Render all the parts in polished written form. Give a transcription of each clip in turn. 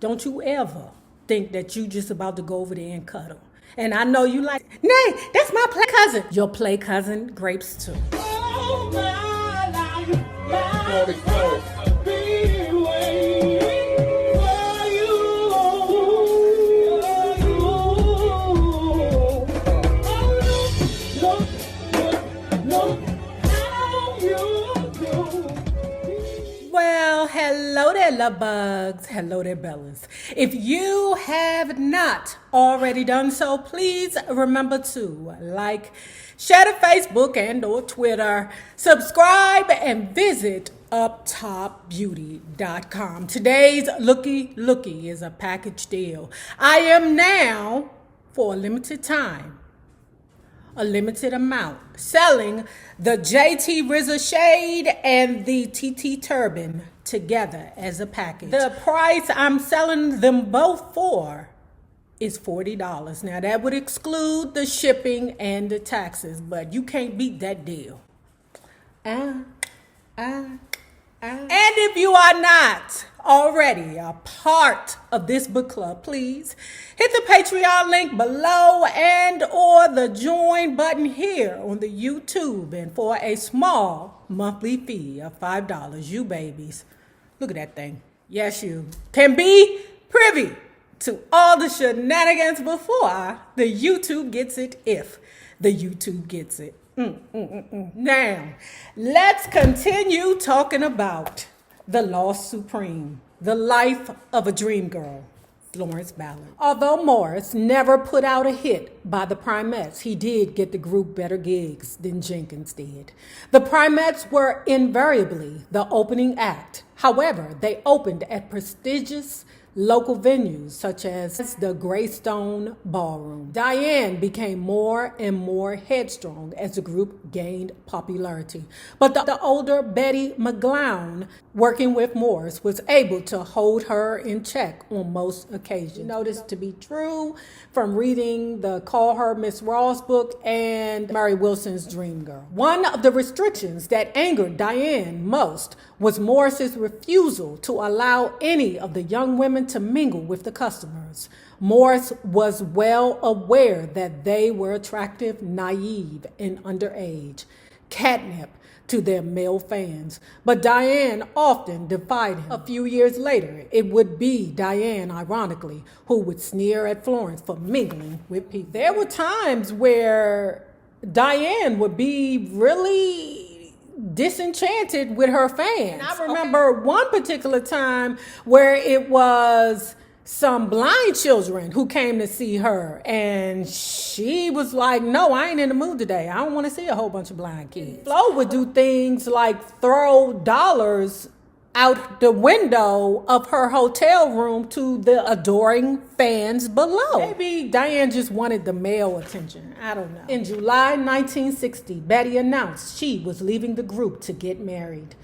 Don't you ever think that you just about to go over there and cuddle. And I know you like, Nay, that's my play cousin. Your play cousin, Grapes too. Oh, my life, be waiting for you. Well, hello there, love bugs. Hello there, Bellas. If you have not already done so, please remember to like, share to Facebook and or Twitter, subscribe, and visit uptopbeauty.com. Today's looky is a package deal. I am now, for a limited time, a limited amount, selling the JT RZA shade and the TT turban together as a package. The price I'm selling them both for is $40. Now that would exclude the shipping and the taxes, but you can't beat that deal. And if you are not already a part of this book club, please hit the Patreon link below and or the join button here on the YouTube. And for a small monthly fee of $5, you babies, look at that thing. Yes, you can be privy to all the shenanigans before the YouTube gets it, if the YouTube gets it. Now, let's continue talking about the Lost Supreme, the life of a dream girl, Florence Ballard. Although Morris never put out a hit by the Primettes, he did get the group better gigs than Jenkins did. The Primettes were invariably the opening act. However, they opened at prestigious local venues such as the Greystone Ballroom. Diane became more and more headstrong as the group gained popularity. But the older Betty McGlown, working with Morris, was able to hold her in check on most occasions. Noticed to be true from reading the Call Her Miss Ross book and Mary Wilson's Dream Girl. One of the restrictions that angered Diane most was Morris's refusal to allow any of the young women to mingle with the customers. Morris was well aware that they were attractive, naive, and underage, catnip to their male fans. But Diane often defied him. A few years later, it would be Diane, ironically, who would sneer at Florence for mingling with people. There were times where Diane would be really disenchanted with her fans. And I remember one particular time where it was some blind children who came to see her, and she was like, no, I ain't in the mood today. I don't want to see a whole bunch of blind kids. Flo would do things like throw dollars out the window of her hotel room to the adoring fans below. Maybe Diane just wanted the male attention. I don't know. In July 1960, Betty announced she was leaving the group to get married.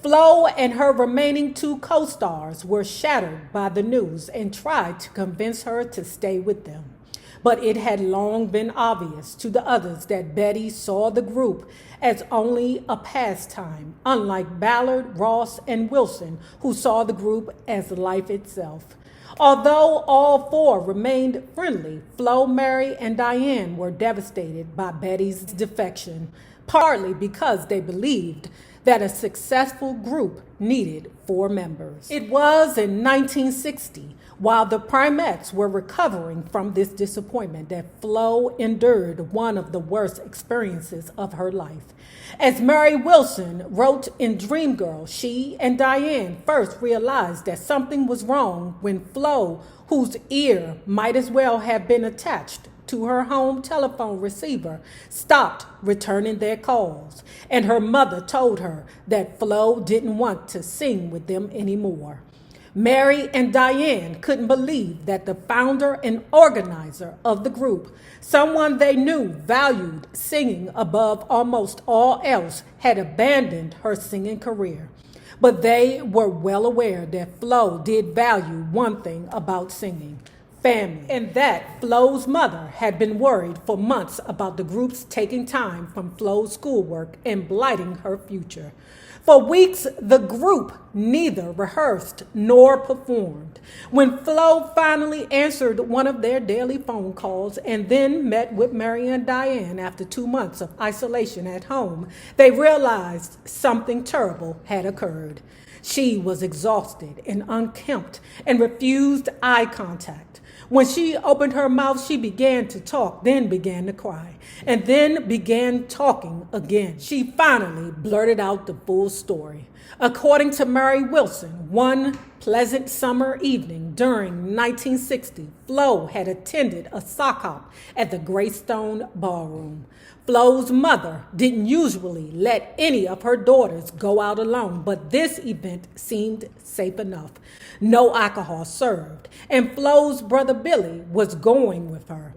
Flo and her remaining two co-stars were shattered by the news and tried to convince her to stay with them. But it had long been obvious to the others that Betty saw the group as only a pastime, unlike Ballard, Ross, and Wilson, who saw the group as life itself. Although all four remained friendly, Flo, Mary, and Diane were devastated by Betty's defection, partly because they believed that a successful group needed 4 members. It was in 1960, while the Primettes were recovering from this disappointment, that Flo endured one of the worst experiences of her life. As Mary Wilson wrote in Dream Girl, she and Diane first realized that something was wrong when Flo, whose ear might as well have been attached to her home telephone receiver, stopped returning their calls, and her mother told her that Flo didn't want to sing with them anymore. Mary and Diane couldn't believe that the founder and organizer of the group, someone they knew valued singing above almost all else, had abandoned her singing career. But they were well aware that Flo did value one thing about singing: family, and that Flo's mother had been worried for months about the group's taking time from Flo's schoolwork and blighting her future. For weeks, the group neither rehearsed nor performed. When Flo finally answered one of their daily phone calls and then met with Mary and Diane after 2 months of isolation at home, they realized something terrible had occurred. She was exhausted and unkempt and refused eye contact. When she opened her mouth, she began to talk, then began to cry, and then began talking again. She finally blurted out the full story. According to Mary Wilson, one pleasant summer evening during 1960, Flo had attended a sock hop at the Greystone Ballroom. Flo's mother didn't usually let any of her daughters go out alone, but this event seemed safe enough. No alcohol served, and Flo's brother Billy was going with her.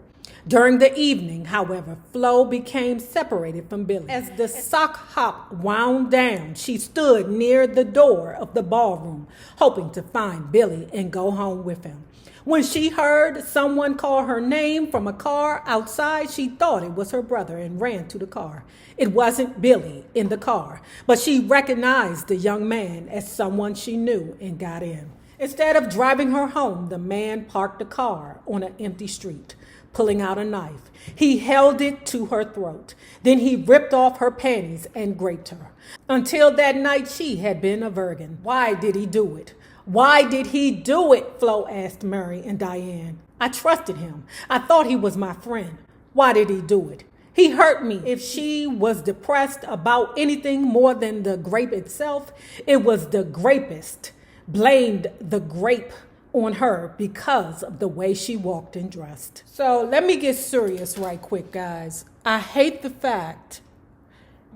During the evening, however, Flo became separated from Billy. As the sock hop wound down, she stood near the door of the ballroom, hoping to find Billy and go home with him. When she heard someone call her name from a car outside, she thought it was her brother and ran to the car. It wasn't Billy in the car, but she recognized the young man as someone she knew and got in. Instead of driving her home, the man parked the car on an empty street. Pulling out a knife, he held it to her throat. Then he ripped off her panties and raped her. Until that night, she had been a virgin. Why did he do it? Why did he do it? Flo asked Mary and Diane. I trusted him. I thought he was my friend. Why did he do it? He hurt me. If she was depressed about anything more than the grape itself, it was the grapist blamed the grape on her because of the way she walked and dressed. So let me get serious right quick, guys. I hate the fact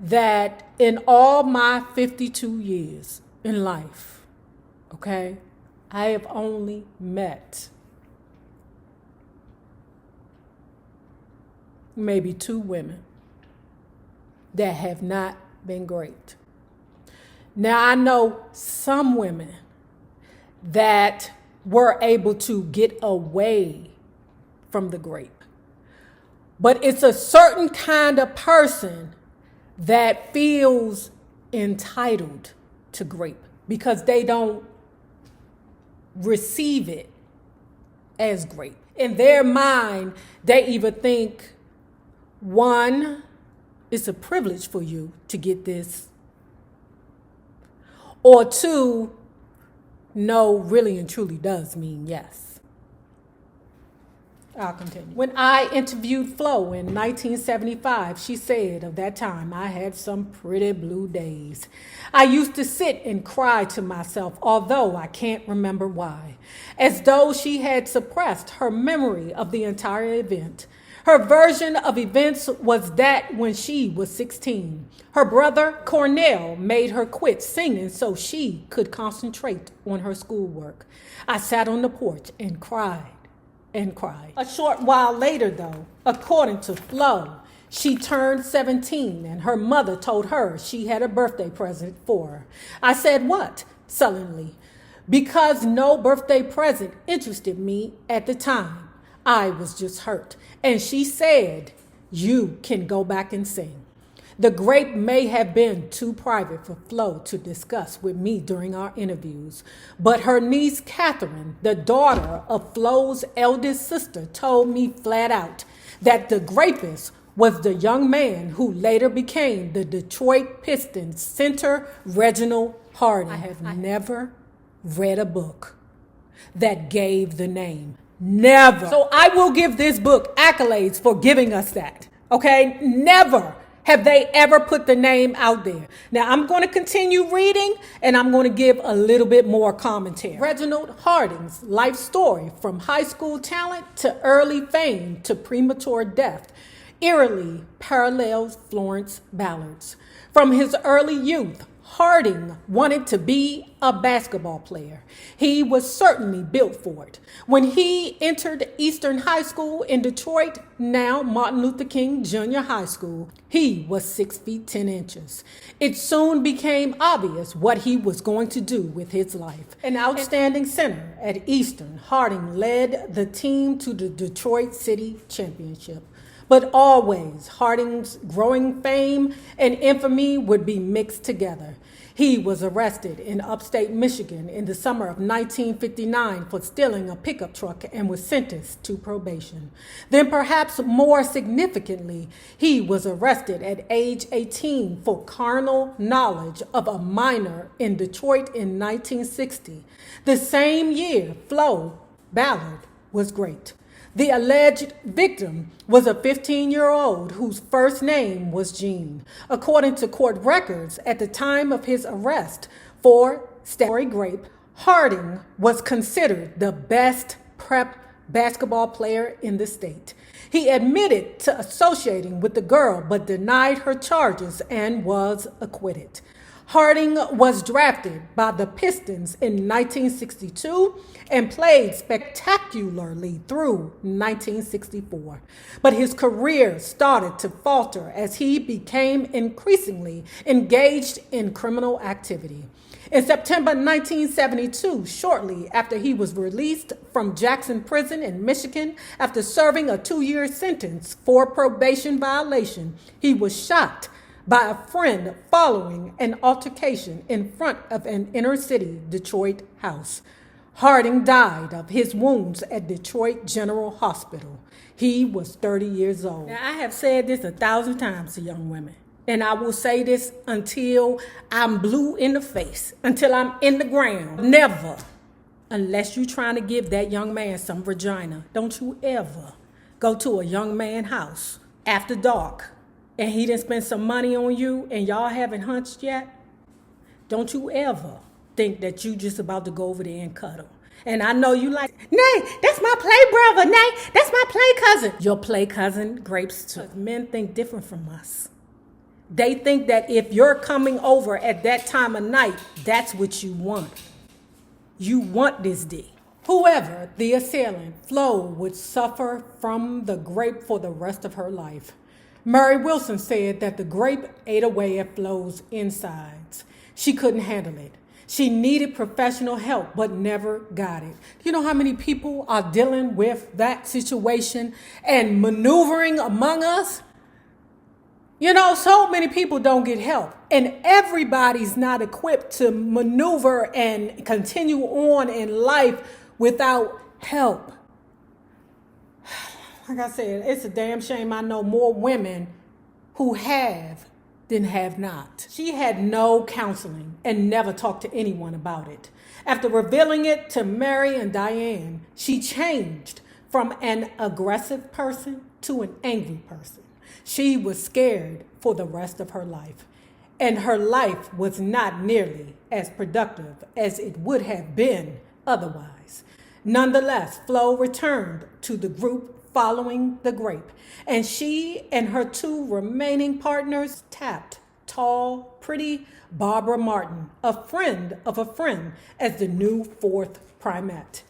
that in all my 52 years in life, okay, I have only met maybe 2 women that have not been great. Now, I know some women that were able to get away from the grape. But it's a certain kind of person that feels entitled to grape because they don't receive it as grape. In their mind, they either think, one, it's a privilege for you to get this, or 2, no really and truly does mean yes. I'll continue. When I interviewed Flo in 1975, she said of that time, I had some pretty blue days. I used to sit and cry to myself, although I can't remember why, as though she had suppressed her memory of the entire event. Her version of events was that when she was 16, her brother Cornell made her quit singing so she could concentrate on her schoolwork. I sat on the porch and cried and cried. A short while later, though, according to Flo, she turned 17 and her mother told her she had a birthday present for her. I said, what? Sullenly, because no birthday present interested me at the time. I was just hurt. And she said, you can go back and sing. The grape may have been too private for Flo to discuss with me during our interviews, but her niece, Catherine, the daughter of Flo's eldest sister, told me flat out that the grapist was the young man who later became the Detroit Pistons center, Reginald Harding. I have never read a book that gave the name. Never. So I will give this book accolades for giving us that. Okay? Never have they ever put the name out there. Now I'm going to continue reading and I'm going to give a little bit more commentary. Reginald Harding's life story from high school talent to early fame to premature death eerily parallels Florence Ballard's. From his early youth, Harding wanted to be a basketball player. He was certainly built for it. When he entered Eastern High School in Detroit, now Martin Luther King Jr. High School, he was 6 feet 10 inches. It soon became obvious what he was going to do with his life. An outstanding center at Eastern, Harding led the team to the Detroit City Championship. But always, Harding's growing fame and infamy would be mixed together. He was arrested in upstate Michigan in the summer of 1959 for stealing a pickup truck and was sentenced to probation. Then, perhaps more significantly, he was arrested at age 18 for carnal knowledge of a minor in Detroit in 1960. The same year, Flo Ballard was raped. The alleged victim was a 15-year-old whose first name was Jean. According to court records, at the time of his arrest for statutory rape, Harding was considered the best prep basketball player in the state. He admitted to associating with the girl but denied her charges and was acquitted. Harding was drafted by the Pistons in 1962 and played spectacularly through 1964. But his career started to falter as he became increasingly engaged in criminal activity. In September 1972, shortly after he was released from Jackson Prison in Michigan after serving a 2-year sentence for probation violation, he was shot by a friend following an altercation in front of an inner-city Detroit house. Harding died of his wounds at Detroit General Hospital. He was 30 years old. Now, I have said this 1,000 times to young women, and I will say this until I'm blue in the face, until I'm in the ground. Never, unless you're trying to give that young man some vagina, don't you ever go to a young man's house after dark and he didn't spend some money on you and y'all haven't hunched yet. Don't you ever think that you just about to go over there and cuddle. And I know you like, Nay, that's my play brother. Nay, that's my play cousin. Your play cousin grapes too. Men think different from us. They think that if you're coming over at that time of night, that's what you want. You want this D. Whoever the assailant, Flo would suffer from the grape for the rest of her life. Mary Wilson said that the grape ate away at Flo's insides. She couldn't handle it. She needed professional help, but never got it. You know how many people are dealing with that situation and maneuvering among us? You know, so many people don't get help, and everybody's not equipped to maneuver and continue on in life without help. Like I said, it's a damn shame I know more women who have than have not. She had no counseling and never talked to anyone about it. After revealing it to Mary and Diane, she changed from an aggressive person to an angry person. She was scared for the rest of her life, and her life was not nearly as productive as it would have been otherwise. Nonetheless, Flo returned to the group following the grape, and she and her 2 remaining partners tapped tall, pretty Barbara Martin, a friend of a friend, as the new 4th primate.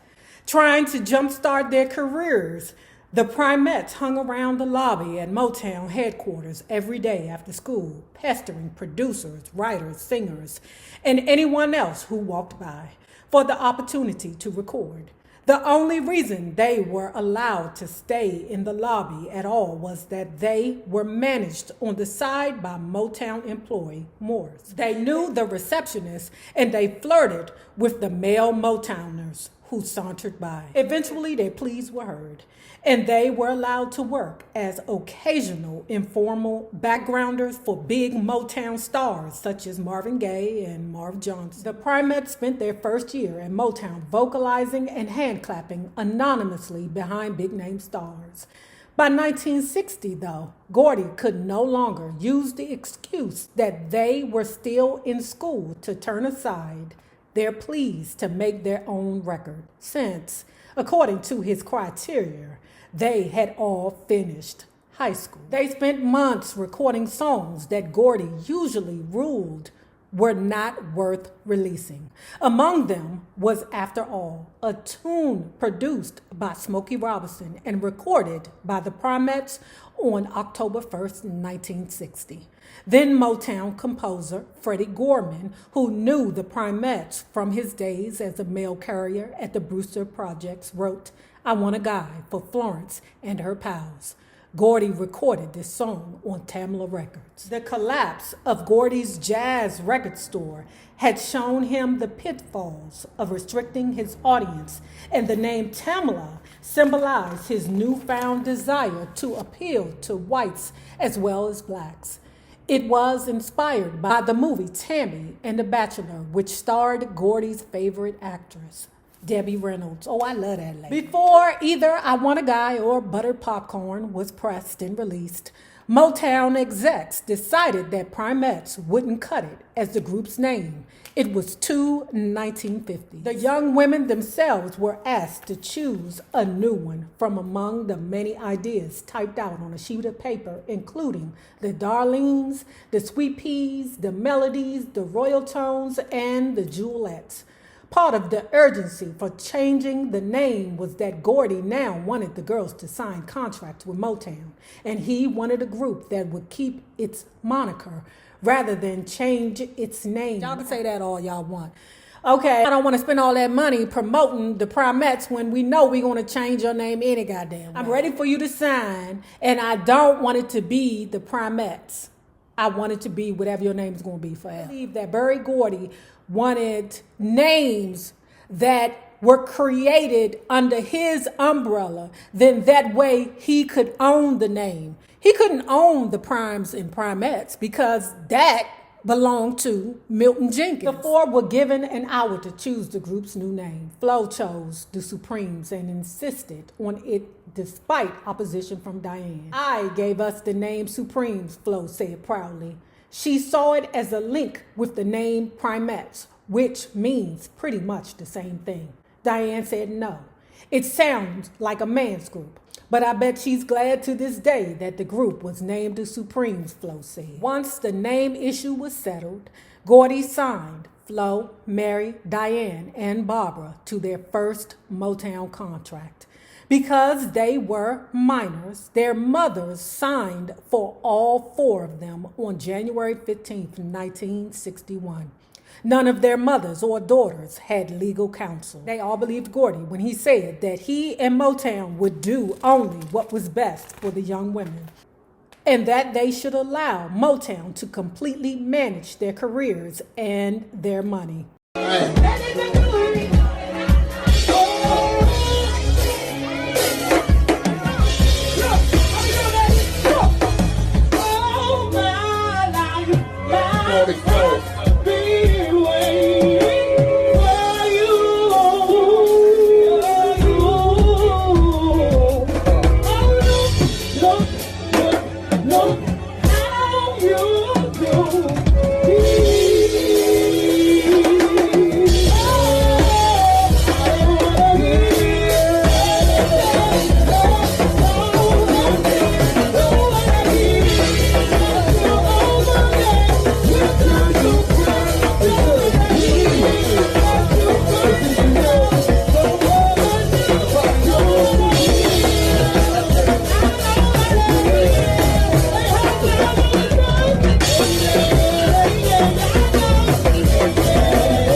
Trying to jumpstart their careers, the primates hung around the lobby at Motown headquarters every day after school, pestering producers, writers, singers, and anyone else who walked by for the opportunity to record. The only reason they were allowed to stay in the lobby at all was that they were managed on the side by Motown employee Morris. They knew the receptionist and they flirted with the male Motowners who sauntered by. Eventually, their pleas were heard, and they were allowed to work as occasional informal backgrounders for big Motown stars such as Marvin Gaye and Marv Johnson. The primates spent their first year at Motown vocalizing and hand-clapping anonymously behind big-name stars. By 1960, though, Gordy could no longer use the excuse that they were still in school to turn aside their pleas to make their own record, since, according to his criteria, they had all finished high school. They spent months recording songs that Gordy usually ruled were not worth releasing. Among them was After All, a tune produced by Smokey Robinson and recorded by the Primates on October 1st, 1960. Then Motown composer Freddie Gorman, who knew the Primates from his days as a mail carrier at the Brewster Projects, wrote I Want a Guy for Florence and her pals. Gordy recorded this song on Tamla Records. The collapse of Gordy's jazz record store had shown him the pitfalls of restricting his audience, and the name Tamla symbolized his newfound desire to appeal to whites as well as blacks. It was inspired by the movie Tammy and the Bachelor, which starred Gordy's favorite actress, Debbie Reynolds. Oh, I love that lady. Before either I Want a Guy or Buttered Popcorn was pressed and released, Motown execs decided that Primettes wouldn't cut it as the group's name. It was too 1950. The young women themselves were asked to choose a new one from among the many ideas typed out on a sheet of paper, including the Darlenes, the Sweet Peas, the Melodies, the Royal Tones, and the Jewelettes. Part of the urgency for changing the name was that Gordy now wanted the girls to sign contracts with Motown, and he wanted a group that would keep its moniker rather than change its name. Y'all can say that all y'all want. Okay, I don't want to spend all that money promoting the Primettes when we know we're going to change your name any goddamn way. I'm ready for you to sign, and I don't want it to be the Primettes. I want it to be whatever your name is going to be forever. I believe that Berry Gordy wanted names that were created under his umbrella, then that way he could own the name. He couldn't own the Primes and Primettes because that belonged to Milton Jenkins. The four were given an hour to choose the group's new name. Flo chose the Supremes and insisted on it despite opposition from Diane. I gave us the name Supremes, Flo said proudly. She saw it as a link with the name Primettes, which means pretty much the same thing. Diane said no. It sounds like a man's group, but I bet she's glad to this day that the group was named the Supremes, Flo said. Once the name issue was settled, Gordy signed Flo, Mary, Diane, and Barbara to their first Motown contract. Because they were minors, their mothers signed for all four of them on January 15th, 1961. None of their mothers or daughters had legal counsel. They all believed Gordy when he said that he and Motown would do only what was best for the young women, and that they should allow Motown to completely manage their careers and their money. Right.